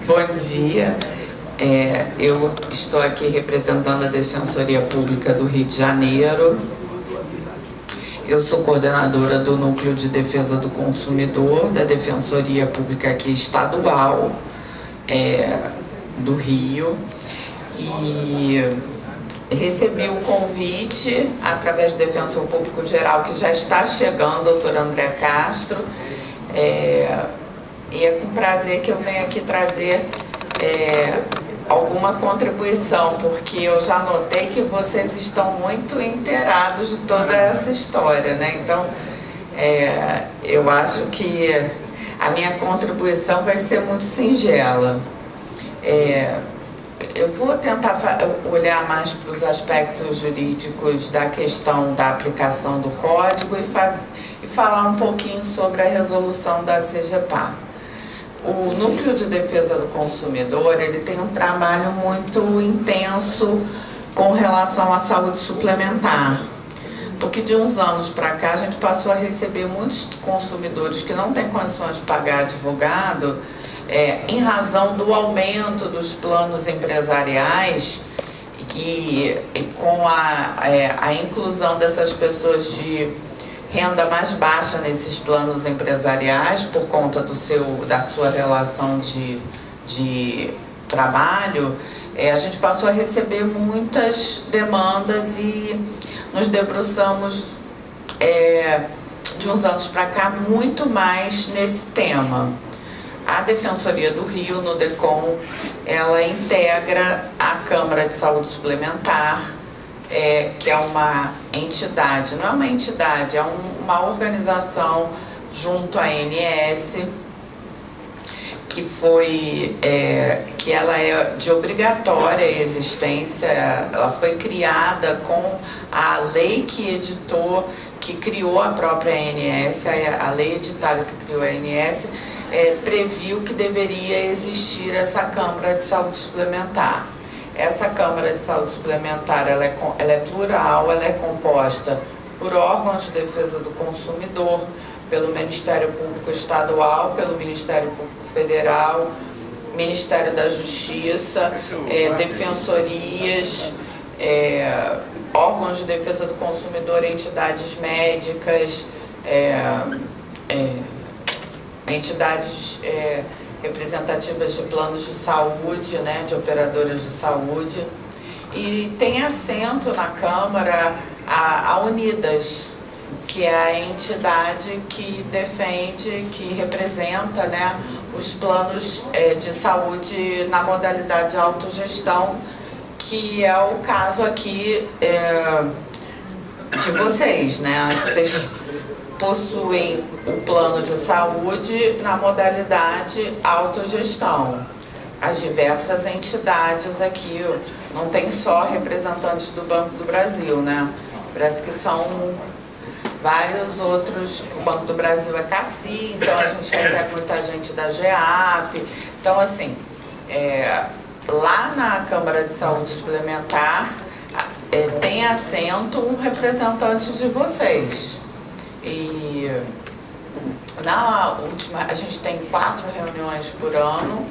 Bom dia. Eu estou aqui representando a Defensoria Pública do Rio de Janeiro. Eu sou coordenadora do Núcleo de Defesa do Consumidor da Defensoria Pública aqui estadual do Rio. E recebi o convite através do Defensor Público Geral, que já está chegando, doutor André Castro. E é com prazer que eu venho aqui trazer alguma contribuição, porque eu já notei que vocês estão muito inteirados de toda essa história, né? Então, eu acho que a minha contribuição vai ser muito singela. Eu vou tentar olhar mais para os aspectos jurídicos da questão da aplicação do código e falar um pouquinho sobre a resolução da CGPAR. O Núcleo de Defesa do Consumidor, ele tem um trabalho muito intenso com relação à saúde suplementar, porque de uns anos para cá a gente passou a receber muitos consumidores que não têm condições de pagar advogado em razão do aumento dos planos empresariais e com a inclusão dessas pessoas de renda mais baixa nesses planos empresariais por conta da sua relação de trabalho. A gente passou a receber muitas demandas e nos debruçamos de uns anos para cá muito mais nesse tema. A Defensoria do Rio, no DECOM, ela integra a Câmara de Saúde Suplementar, que é uma entidade, não é uma entidade, é uma organização junto à ANS, que ela é de obrigatória existência. Ela foi criada com a lei que criou a própria ANS, a lei editada que criou a ANS, previu que deveria existir essa Câmara de Saúde Suplementar. Essa Câmara de Saúde Suplementar ela é plural, ela é composta por órgãos de defesa do consumidor, pelo Ministério Público Estadual, pelo Ministério Público Federal, Ministério da Justiça, defensorias, órgãos de defesa do consumidor, entidades médicas, entidades representativas de planos de saúde, né, de operadoras de saúde. E tem assento na Câmara a Unidas, que é a entidade que defende, que representa, né, os planos de saúde na modalidade de autogestão, que é o caso aqui de vocês, né? Vocês possuem o plano de saúde na modalidade autogestão. As diversas entidades aqui, não tem só representantes do Banco do Brasil, né? Parece que são vários outros. O Banco do Brasil é CACI, então a gente recebe muita gente da GEAP. Então, assim, lá na Câmara de Saúde Suplementar tem assento um representante de vocês. E na última, a gente tem 4 reuniões por ano,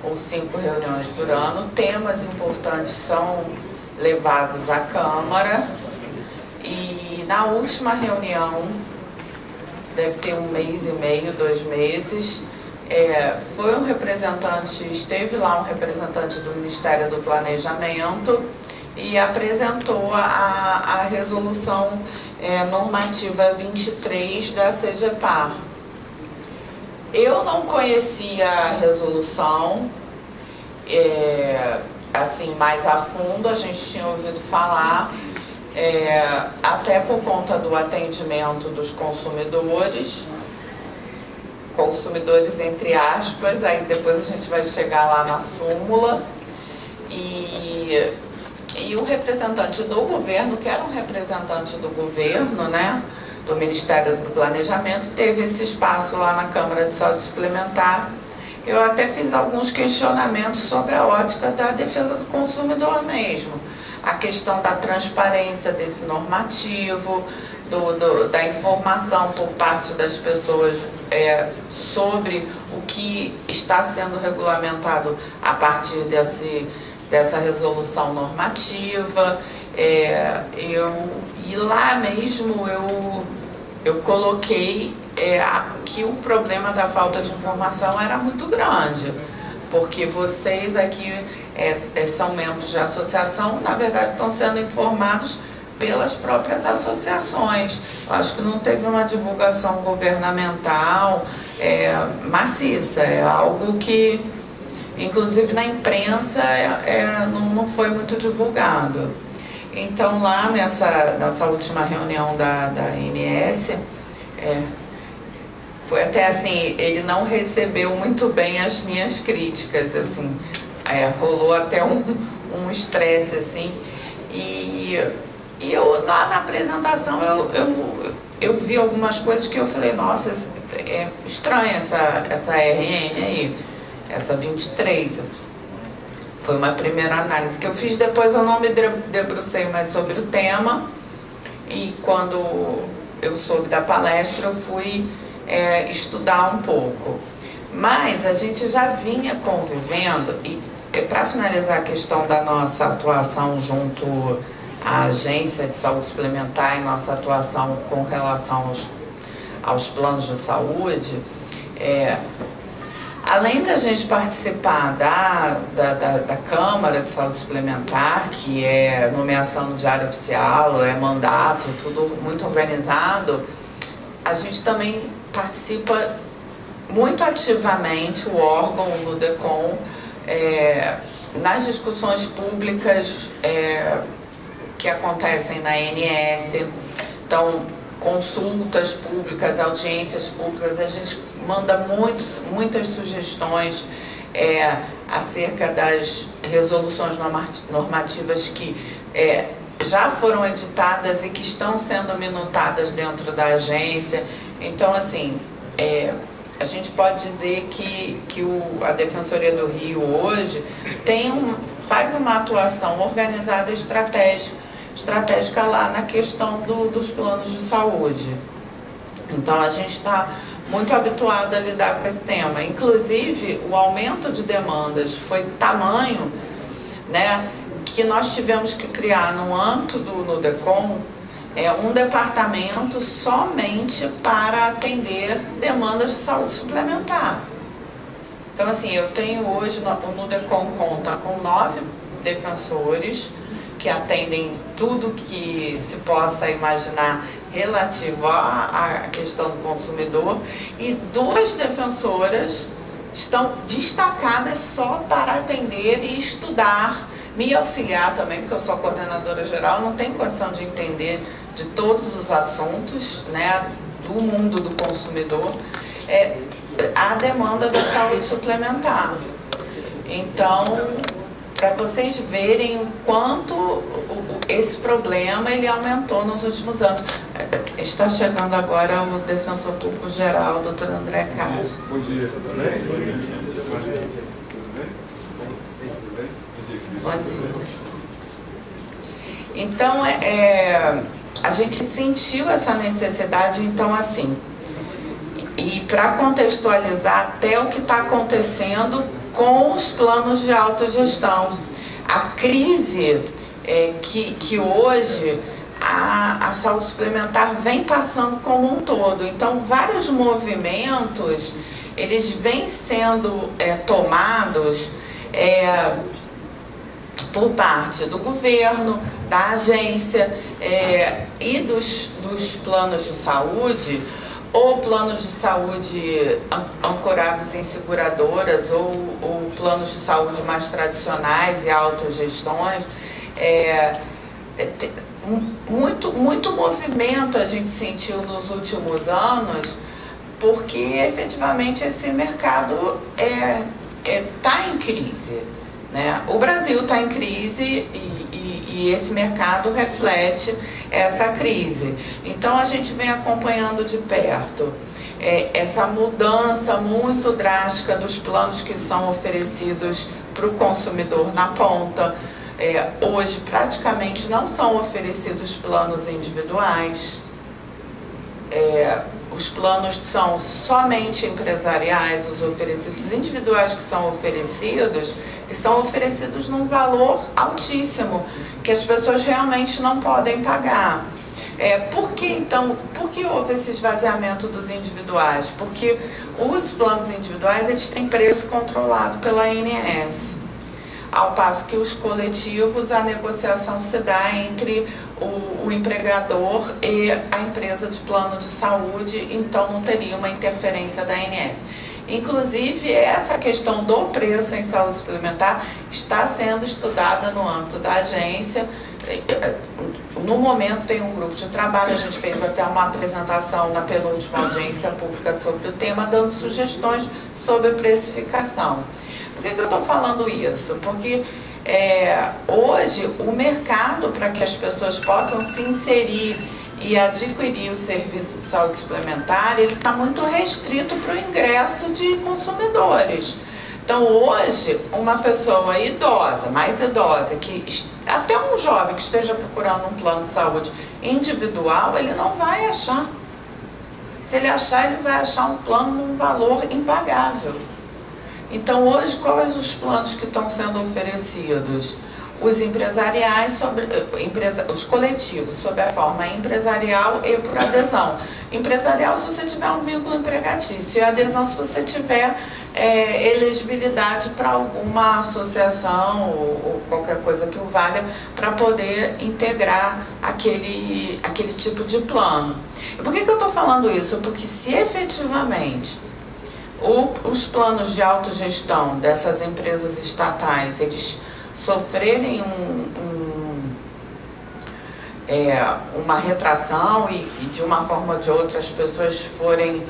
ou 5 reuniões por ano. Temas importantes são levados à Câmara. E na última reunião, deve ter 1 mês e meio, 2 meses, esteve lá um representante do Ministério do Planejamento e apresentou a resolução normativa 23 da CGPAR. Eu não conhecia a resolução assim mais a fundo, a gente tinha ouvido falar, até por conta do atendimento dos consumidores entre aspas, aí depois a gente vai chegar lá na súmula. E o representante do governo, que era um representante do governo, né, do Ministério do Planejamento, teve esse espaço lá na Câmara de Saúde Suplementar. Eu até fiz alguns questionamentos sobre a ótica da defesa do consumidor mesmo. A questão da transparência desse normativo, da informação por parte das pessoas sobre o que está sendo regulamentado a partir dessa resolução normativa. E lá mesmo eu coloquei que o problema da falta de informação era muito grande, porque vocês aqui são membros de associação, na verdade estão sendo informados pelas próprias associações. Eu acho que não teve uma divulgação governamental maciça, é algo que, inclusive na imprensa, não foi muito divulgado. Então, lá nessa última reunião da ANS, foi até assim, ele não recebeu muito bem as minhas críticas, assim, rolou até um estresse, assim, e eu, lá na apresentação, eu vi algumas coisas que eu falei, nossa, é estranha essa RN aí, essa 23. Foi uma primeira análise que eu fiz, depois eu não me debrucei mais sobre o tema, e quando eu soube da palestra, eu fui estudar um pouco. Mas a gente já vinha convivendo, e para finalizar a questão da nossa atuação junto a Agência de Saúde Suplementar e nossa atuação com relação aos planos de saúde, além da gente participar da Câmara de Saúde Suplementar, que é nomeação no Diário Oficial, mandato, tudo muito organizado, a gente também participa muito ativamente, o órgão do DECOM, nas discussões públicas que acontecem na ANS. Então, consultas públicas, audiências públicas, a gente manda muitas sugestões acerca das resoluções normativas que já foram editadas e que estão sendo minutadas dentro da agência. Então, assim, a gente pode dizer que a Defensoria do Rio hoje faz uma atuação organizada e estratégica lá na questão dos planos de saúde. Então, a gente está muito habituado a lidar com esse tema. Inclusive, o aumento de demandas foi tamanho, né, que nós tivemos que criar no âmbito no DECOM um departamento somente para atender demandas de saúde suplementar. Então, assim, eu tenho hoje, no DECOM conta com 9 defensores que atendem tudo que se possa imaginar relativo à questão do consumidor, e 2 defensoras estão destacadas só para atender e estudar, me auxiliar também, porque eu sou coordenadora geral, não tenho condição de entender de todos os assuntos, né, do mundo do consumidor, a demanda da saúde suplementar. Então, para vocês verem o quanto esse problema ele aumentou nos últimos anos. Está chegando agora o Defensor Público Geral, doutor André Castro. Bom dia, tudo bem? Bom dia. Bom dia. Então, a gente sentiu essa necessidade, então, assim, e para contextualizar até o que está acontecendo com os planos de autogestão. A crise que hoje a saúde suplementar vem passando como um todo. Então, vários movimentos, eles vêm sendo tomados por parte do governo, da agência e dos planos de saúde, ou planos de saúde ancorados em seguradoras, ou planos de saúde mais tradicionais e autogestões. Muito movimento a gente sentiu nos últimos anos, porque efetivamente esse mercado está em crise, né? O Brasil está em crise e esse mercado reflete essa crise. Então, a gente vem acompanhando de perto essa mudança muito drástica dos planos que são oferecidos para o consumidor na ponta. Hoje, praticamente, não são oferecidos planos individuais. os planos são somente empresariais, os oferecidos individuais que são oferecidos, eles são oferecidos num valor altíssimo, que as pessoas realmente não podem pagar. Por que houve esse esvaziamento dos individuais? Porque os planos individuais, eles têm preço controlado pela ANS, ao passo que os coletivos, a negociação se dá entre o empregador e a empresa de plano de saúde, então não teria uma interferência da ANS. Inclusive, essa questão do preço em saúde suplementar está sendo estudada no âmbito da agência. No momento tem um grupo de trabalho, a gente fez até uma apresentação na penúltima audiência pública sobre o tema, dando sugestões sobre precificação. Por que eu estou falando isso? Porque hoje o mercado, para que as pessoas possam se inserir e adquirir o serviço de saúde suplementar, ele está muito restrito para o ingresso de consumidores. Então hoje, uma pessoa idosa, mais idosa, até um jovem que esteja procurando um plano de saúde individual, ele não vai achar. Se ele achar, ele vai achar um plano num valor impagável. Então hoje, quais os planos que estão sendo oferecidos? Os empresariais, os coletivos, sob a forma empresarial e por adesão. Empresarial, se você tiver um vínculo empregatício, e adesão, se você tiver elegibilidade para alguma associação ou qualquer coisa que o valha para poder integrar aquele tipo de plano. E por que eu estou falando isso? Porque se efetivamente os planos de autogestão dessas empresas estatais, eles sofrerem uma retração e de uma forma ou de outra as pessoas forem,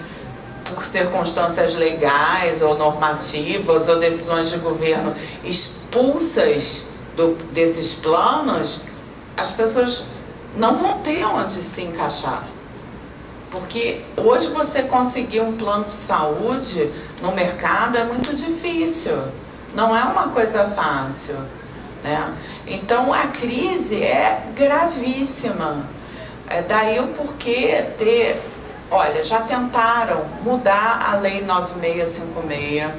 por circunstâncias legais ou normativas ou decisões de governo, expulsas desses planos, as pessoas não vão ter onde se encaixar. Porque hoje você conseguir um plano de saúde no mercado é muito difícil, não é uma coisa fácil, né? Então a crise é gravíssima. Daí o porquê olha, já tentaram mudar a Lei 9656,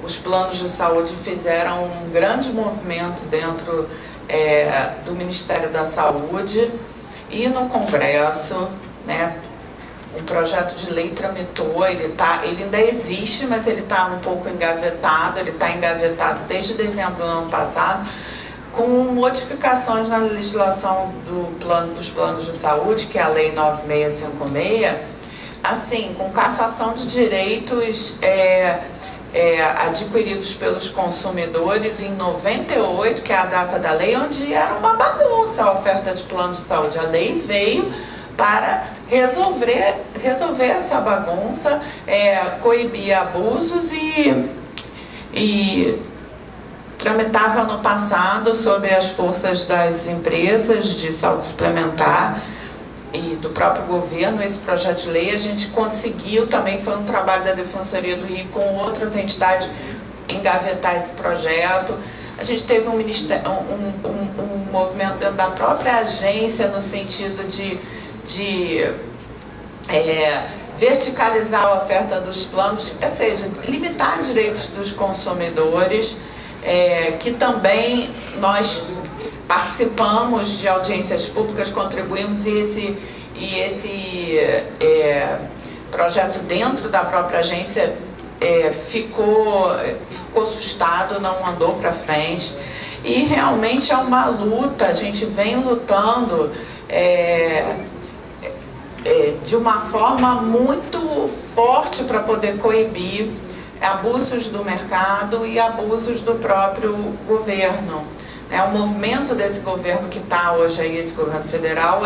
os planos de saúde fizeram um grande movimento dentro do Ministério da Saúde e no Congresso, né? O projeto de lei tramitou, ele ainda existe, mas ele está um pouco engavetado, ele está engavetado desde dezembro do ano passado, com modificações na legislação dos planos de saúde, que é a Lei 9656, assim, com cassação de direitos adquiridos pelos consumidores em 98, que é a data da lei, onde era uma bagunça a oferta de plano de saúde. A lei veio para resolver essa bagunça, coibir abusos e tramitava no passado sob as forças das empresas de saúde suplementar e do próprio governo. Esse projeto de lei a gente conseguiu, também foi um trabalho da Defensoria do Rio com outras entidades, engavetar esse projeto. A gente teve um movimento dentro da própria agência no sentido de verticalizar a oferta dos planos, ou seja, limitar direitos dos consumidores, que também nós participamos de audiências públicas, contribuímos e esse projeto dentro da própria agência ficou assustado, não andou para frente. E realmente é uma luta, a gente vem lutando de uma forma muito forte para poder coibir abusos do mercado e abusos do próprio governo. O movimento desse governo que está hoje aí, esse governo federal,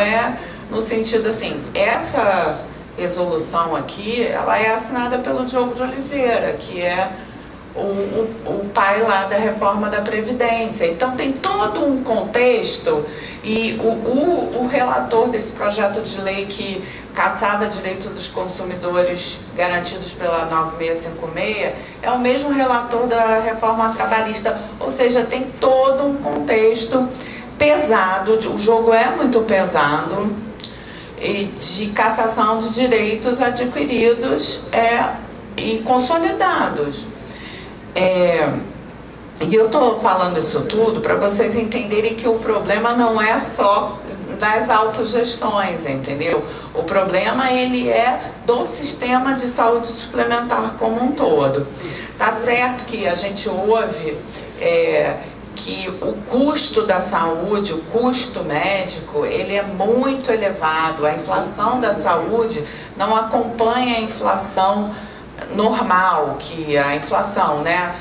no sentido assim, essa resolução aqui, ela é assinada pelo Diogo de Oliveira, que é o pai lá da reforma da Previdência. Então tem todo um contexto e o relator desse projeto de lei que caçava direito dos consumidores garantidos pela 9656 é o mesmo relator da reforma trabalhista, ou seja, tem todo um contexto pesado, o jogo é muito pesado. e de cassação de direitos adquiridos e consolidados. E eu estou falando isso tudo para vocês entenderem que o problema não é só das autogestões, entendeu? O problema, ele é do sistema de saúde suplementar como um todo. Tá certo que a gente ouve que o custo da saúde, o custo médico, ele é muito elevado. A inflação da saúde não acompanha a inflação normal, que a inflação, né,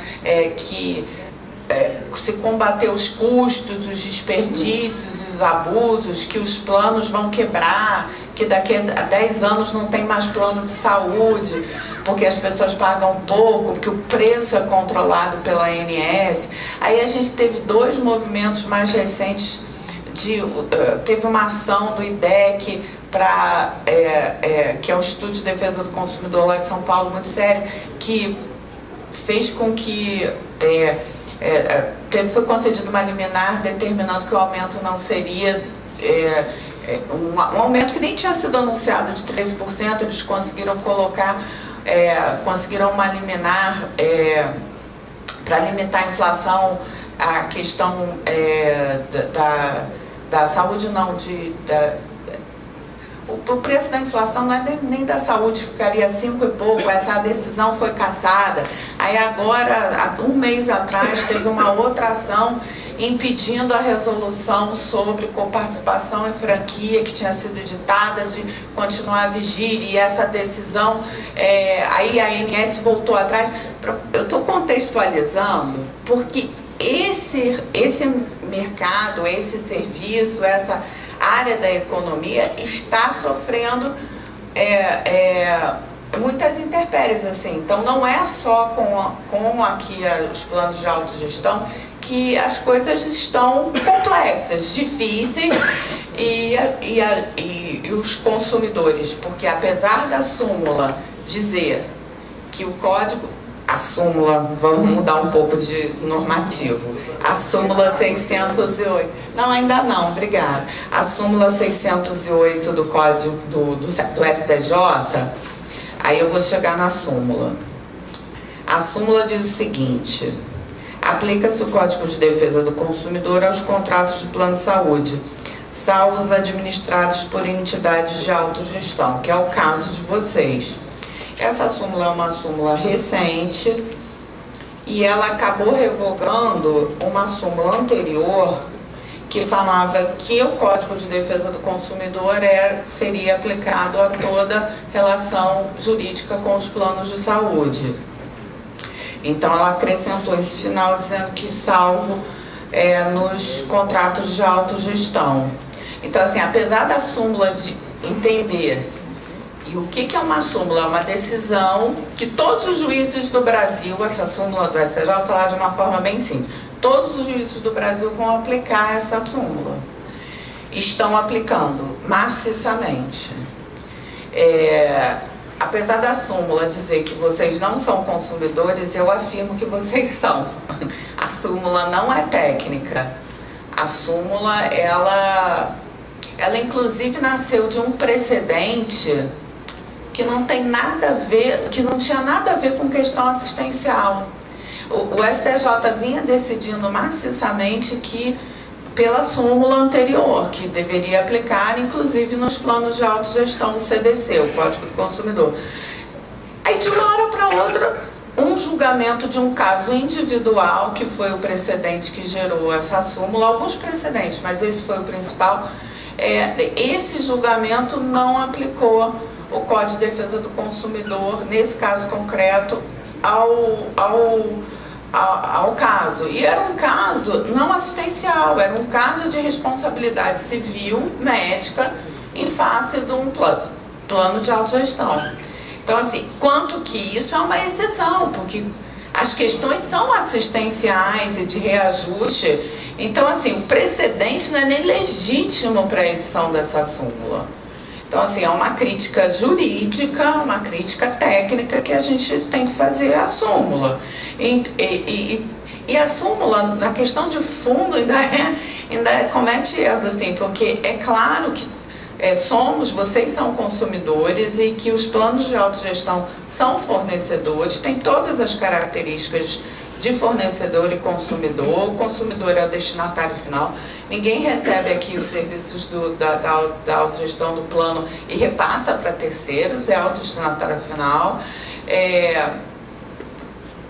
se combater os custos, os desperdícios, os abusos, que os planos vão quebrar, que daqui a 10 anos não tem mais plano de saúde, porque as pessoas pagam pouco, porque o preço é controlado pela ANS. Aí a gente teve 2 movimentos mais recentes, teve uma ação do IDEC, que é o Instituto de Defesa do Consumidor lá de São Paulo, muito sério, que fez com que foi concedido uma liminar determinando que o aumento não seria um aumento que nem tinha sido anunciado de 13%. Eles conseguiram colocar, conseguiram uma liminar para limitar a inflação, a questão da saúde, não, o preço da inflação não é nem da saúde, ficaria 5 e pouco. Essa decisão foi cassada. Aí agora, há um mês atrás, teve uma outra ação impedindo a resolução sobre coparticipação em franquia que tinha sido editada de continuar a vigir, e essa decisão, aí a ANS voltou atrás. Eu estou contextualizando porque esse mercado, esse serviço, essa área da economia está sofrendo muitas intempéries, assim. Então não é só com aqui os planos de autogestão que as coisas estão complexas, difíceis, e os consumidores, porque apesar da súmula dizer que o código, a súmula, vamos mudar um pouco de normativo, a súmula 608, não, ainda não, obrigada, a súmula 608 do código do STJ, aí eu vou chegar na súmula. A súmula diz o seguinte: aplica-se o Código de Defesa do Consumidor aos contratos de plano de saúde, salvo os administrados por entidades de autogestão, que é o caso de vocês. Essa súmula é uma súmula recente e ela acabou revogando uma súmula anterior que falava que o Código de Defesa do Consumidor seria aplicado a toda relação jurídica com os planos de saúde. Então ela acrescentou esse final dizendo que salvo nos contratos de autogestão. Então, assim, apesar da súmula de entender, e o que é uma súmula? É uma decisão que todos os juízes do Brasil, essa súmula do STJ, vou falar de uma forma bem simples, todos os juízes do Brasil vão aplicar essa súmula. Estão aplicando maciçamente. Apesar da súmula dizer que vocês não são consumidores, eu afirmo que vocês são. A súmula não é técnica. A súmula, ela inclusive nasceu de um precedente que não tem nada a ver, que não tinha nada a ver com questão assistencial. O STJ vinha decidindo maciçamente que, pela súmula anterior, que deveria aplicar, inclusive nos planos de autogestão, o CDC, o Código do Consumidor. Aí, de uma hora para outra, um julgamento de um caso individual, que foi o precedente que gerou essa súmula, alguns precedentes, mas esse foi o principal, esse julgamento não aplicou o Código de Defesa do Consumidor, nesse caso concreto, ao caso. E era um caso não assistencial, era um caso de responsabilidade civil médica em face de um plano de autogestão. Então, assim, quanto que isso é uma exceção, porque as questões são assistenciais e de reajuste. Então, assim, o precedente não é nem legítimo para a edição dessa súmula. Então, assim, é uma crítica jurídica, uma crítica técnica que a gente tem que fazer à súmula. E a súmula, na questão de fundo, ainda comete erros, assim, porque é claro que vocês são consumidores e que os planos de autogestão são fornecedores, tem todas as características de fornecedor e consumidor. O consumidor é o destinatário final. Ninguém recebe aqui os serviços da autogestão do plano e repassa para terceiros, é o destinatário final.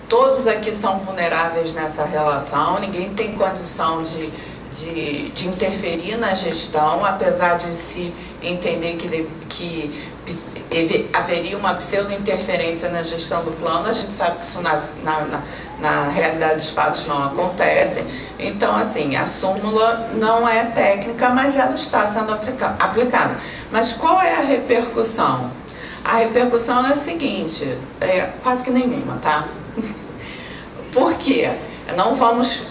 Todos aqui são vulneráveis nessa relação, ninguém tem condição de interferir na gestão, apesar de se entender que haveria uma pseudo-interferência na gestão do plano. A gente sabe que isso na realidade dos fatos não acontece. Então, assim, a súmula não é técnica, mas ela está sendo aplicada. Mas qual é a repercussão? A repercussão é a seguinte, quase que nenhuma, tá? Por quê? Não vamos...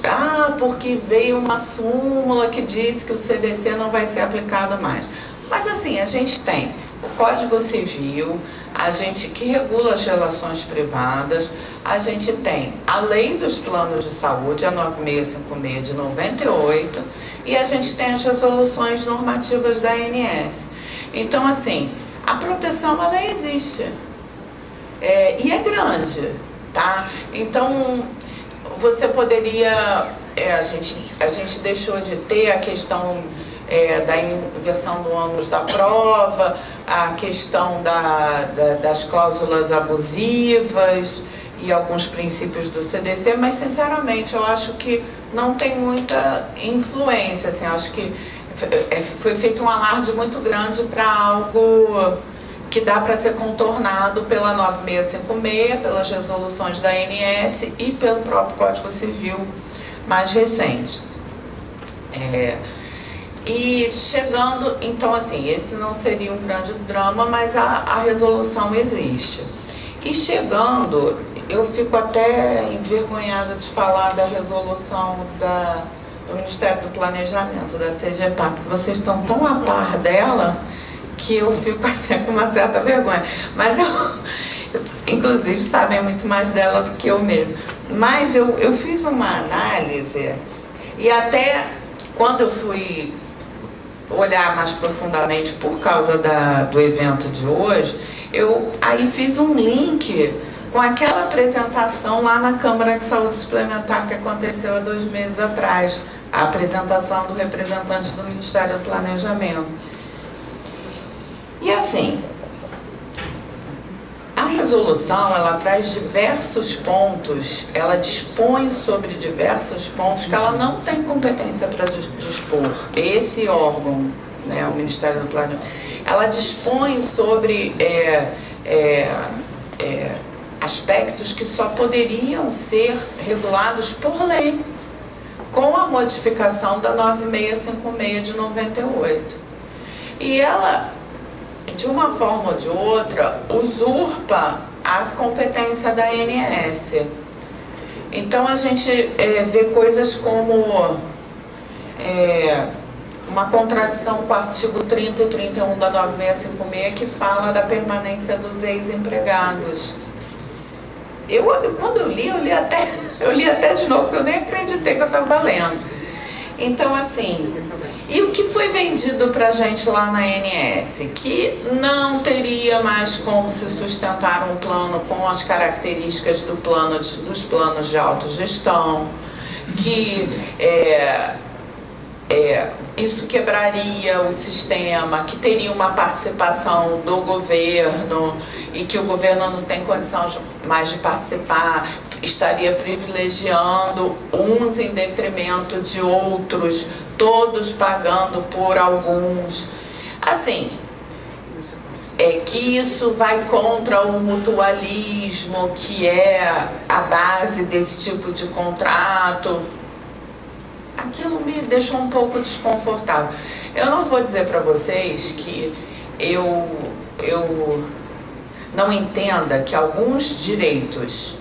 porque veio uma súmula que diz que o CDC não vai ser aplicado mais. Mas, assim, a gente tem o Código Civil, a gente que regula as relações privadas, a gente tem a Lei dos Planos de Saúde, a 9656 de 98, e a gente tem as resoluções normativas da ANS. Então, assim, a proteção, ela existe. E é grande, tá? Então, você poderia... a gente deixou de ter a questão da inversão do ônus da prova, a questão das cláusulas abusivas e alguns princípios do CDC, mas, sinceramente, eu acho que não tem muita influência. Assim, acho que foi feito um alarde muito grande para algo que dá para ser contornado pela 9656, pelas resoluções da ANS e pelo próprio Código Civil mais recente. E chegando, então, assim, esse não seria um grande drama, mas a resolução existe. E chegando, eu fico até envergonhada de falar da resolução do Ministério do Planejamento, da CGPAR, porque vocês estão tão a par dela que eu fico até com uma certa vergonha. Mas inclusive, sabem muito mais dela do que eu mesmo. Mas eu fiz uma análise, e até quando eu fui olhar mais profundamente por causa do evento de hoje, eu aí fiz um link com aquela apresentação lá na Câmara de Saúde Suplementar que aconteceu há 2 meses atrás, a apresentação do representante do Ministério do Planejamento. E assim, a resolução, ela traz diversos pontos, ela dispõe sobre diversos pontos que ela não tem competência para dispor. Esse órgão, né, o Ministério do Planejamento, ela dispõe sobre aspectos que só poderiam ser regulados por lei, com a modificação da 9656 de 98. E ela, de uma forma ou de outra, usurpa a competência da ANS. Então, a gente vê coisas como uma contradição com o artigo 30 e 31 da 9656, que fala da permanência dos ex-empregados. Quando eu li até de novo, porque eu nem acreditei que eu estava lendo. Então, assim, e o que foi vendido para a gente lá na ANS? Que não teria mais como se sustentar um plano com as características dos planos de autogestão, que isso quebraria o sistema, que teria uma participação do governo e que o governo não tem condição mais de participar, estaria privilegiando uns em detrimento de outros, todos pagando por alguns. Assim, que isso vai contra o mutualismo, que é a base desse tipo de contrato. Aquilo me deixou um pouco desconfortável. Eu não vou dizer para vocês que eu não entenda que alguns direitos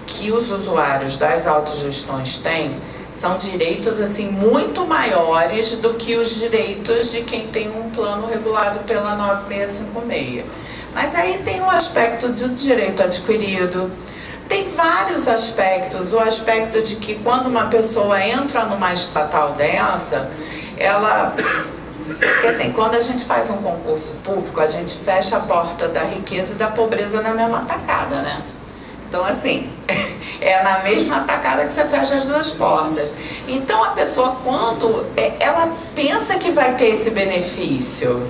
que os usuários das autogestões têm são direitos assim muito maiores do que os direitos de quem tem um plano regulado pela 9656. Mas aí tem o aspecto do direito adquirido. Tem vários aspectos, o aspecto de que quando uma pessoa entra numa estatal dessa, ela Porque assim, quando a gente faz um concurso público, a gente fecha a porta da riqueza e da pobreza na mesma tacada, né? Então, assim, é na mesma tacada que você fecha as duas portas. Então, a pessoa, quando ela pensa que vai ter esse benefício,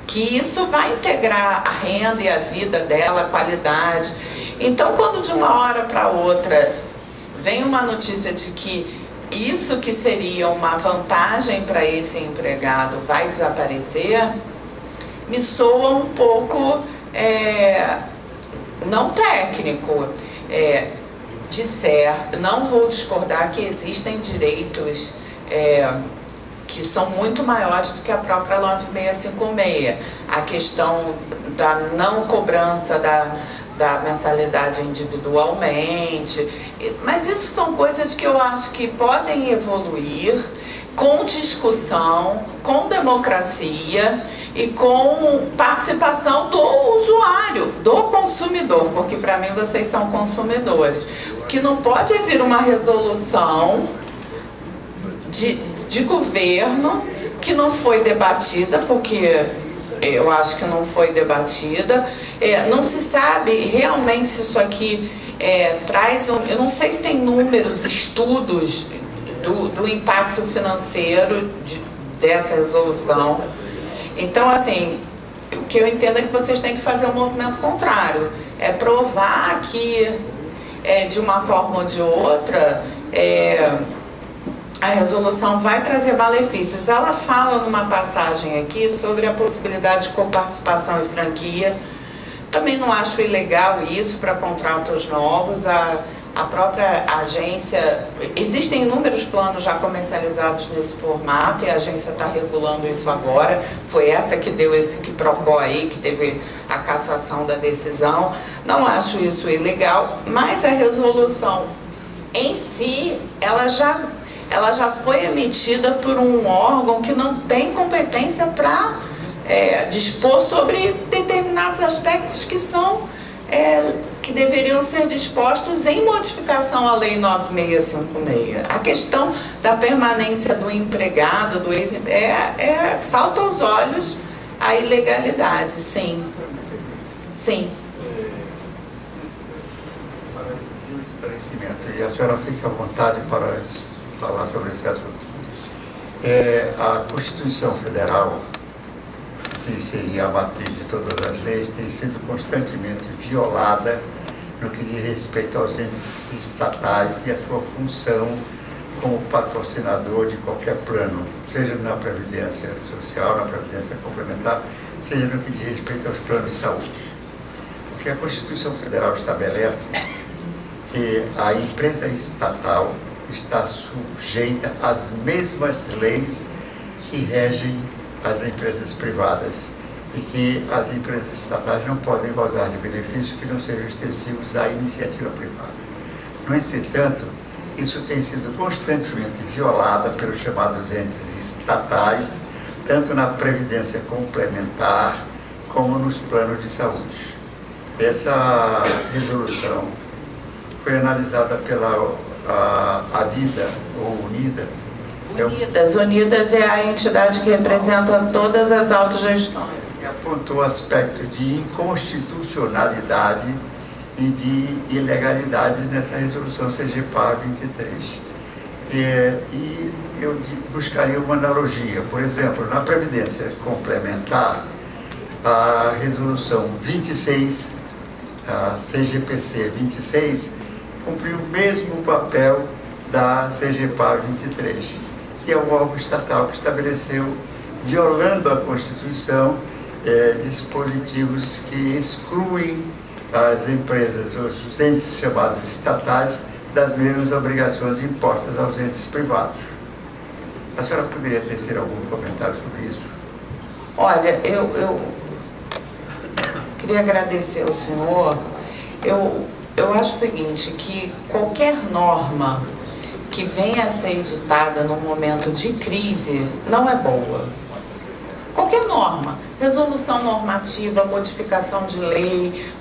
que isso vai integrar a renda e a vida dela, a qualidade. Então, quando de uma hora para outra vem uma notícia de que isso que seria uma vantagem para esse empregado vai desaparecer, me soa um pouco, não técnico, de certo. Não vou discordar que existem direitos que são muito maiores do que a própria 9656. A questão da não cobrança da mensalidade individualmente, mas isso são coisas que eu acho que podem evoluir com discussão, com democracia e com participação do usuário, do consumidor, porque para mim vocês são consumidores. O que não pode é vir uma resolução de governo que não foi debatida, porque eu acho que não foi debatida, não se sabe realmente se isso aqui traz, eu não sei se tem números, estudos do impacto financeiro dessa resolução. Então, assim, o que eu entendo é que vocês têm que fazer um movimento contrário, provar que, de uma forma ou de outra, a resolução vai trazer malefícios. Ela fala numa passagem aqui sobre a possibilidade de coparticipação e franquia. Também não acho ilegal isso para contratos novos. A própria agência, existem inúmeros planos já comercializados nesse formato e a agência está regulando isso agora. Foi essa que deu esse quiprocó aí, que teve a cassação da decisão. Não acho isso ilegal, mas a resolução em si, ela já foi emitida por um órgão que não tem competência para dispor sobre determinados aspectos que que deveriam ser dispostos em modificação à Lei 9656. A questão da permanência do empregado, do salta aos olhos a ilegalidade, sim. Sim. Para o esclarecimento, e a senhora fica à vontade para falar sobre esse assunto. A Constituição Federal, que seria a matriz de todas as leis, tem sido constantemente violada no que diz respeito aos entes estatais e a sua função como patrocinador de qualquer plano, seja na Previdência Social, na Previdência Complementar, seja no que diz respeito aos planos de saúde. Porque a Constituição Federal estabelece que a empresa estatal está sujeita às mesmas leis que regem as empresas privadas e que as empresas estatais não podem gozar de benefícios que não sejam extensivos à iniciativa privada. No entretanto, isso tem sido constantemente violado pelos chamados entes estatais, tanto na Previdência Complementar como nos planos de saúde. Essa resolução foi analisada pela Adidas ou Unidas. Unidas é a entidade que representa todas as autogestões. Que apontou aspectos de inconstitucionalidade e de ilegalidade nessa resolução CGPA 23. E eu buscaria uma analogia. Por exemplo, na Previdência Complementar, a resolução 26, a CGPC 26, cumpriu o mesmo papel da CGPA 23, que é o órgão estatal que estabeleceu, violando a Constituição, dispositivos que excluem as empresas, os entes chamados estatais, das mesmas obrigações impostas aos entes privados. A senhora poderia tecer algum comentário sobre isso? Olha, eu queria agradecer ao senhor. Eu acho o seguinte, que qualquer norma que venha a ser editada num momento de crise não é boa. Qualquer norma, resolução normativa, modificação de lei,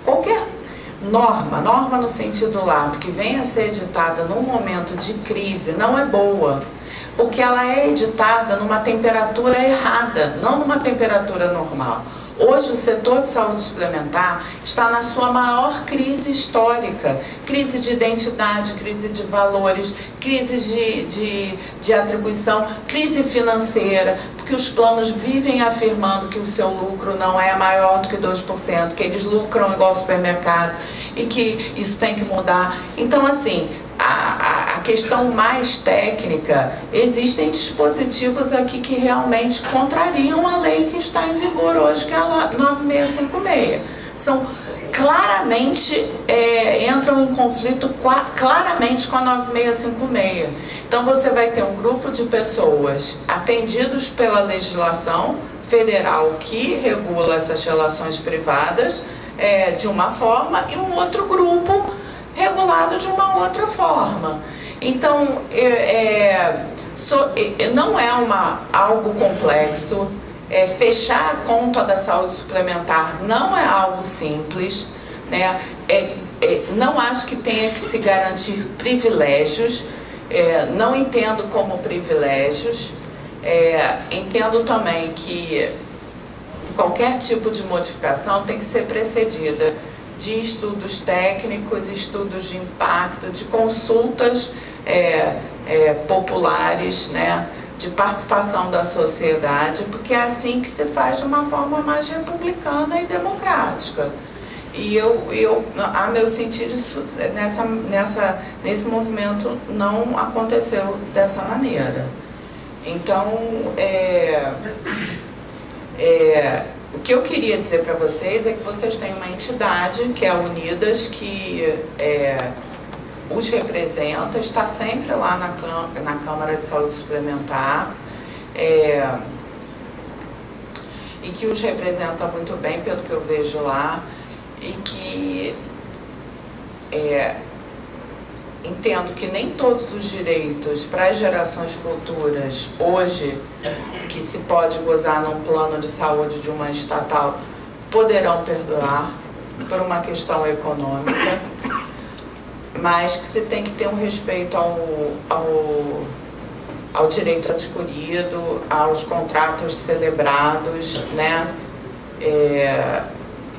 norma no sentido lato, que venha a ser editada num momento de crise, não é boa, porque ela é editada numa temperatura errada, não numa temperatura normal. Hoje o setor de saúde suplementar está na sua maior crise histórica, crise de identidade, crise de valores, crise de atribuição, crise financeira, porque os planos vivem afirmando que o seu lucro não é maior do que 2%, que eles lucram igual ao supermercado e que isso tem que mudar. Então, assim, a questão mais técnica, existem dispositivos aqui que realmente contrariam a lei que está em vigor hoje, que é a 9656. São claramente, entram em conflito claramente com a 9656. Então você vai ter um grupo de pessoas atendidos pela legislação federal que regula essas relações privadas de uma forma, e um outro grupo regulado de uma outra forma. Então, não é algo complexo. Fechar a conta da saúde suplementar não é algo simples, né? Não acho que tenha que se garantir privilégios, não entendo como privilégios, entendo também que qualquer tipo de modificação tem que ser precedida de estudos técnicos, estudos de impacto, de consultas populares, né, de participação da sociedade, porque é assim que se faz de uma forma mais republicana e democrática. E a meu sentir, isso, nesse movimento não aconteceu dessa maneira. Então, o que eu queria dizer para vocês é que vocês têm uma entidade, que é a Unidas, que os representa, está sempre lá na Câmara de Saúde Suplementar, e que os representa muito bem, pelo que eu vejo lá, e que entendo que nem todos os direitos para as gerações futuras, hoje, que se pode gozar num plano de saúde de uma estatal, poderão perdurar por uma questão econômica, mas que se tem que ter um respeito ao direito adquirido, aos contratos celebrados, né?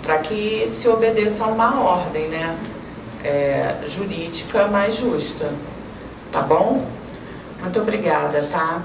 Para que se obedeça a uma ordem, né? Jurídica mais justa. Tá bom? Muito obrigada, tá?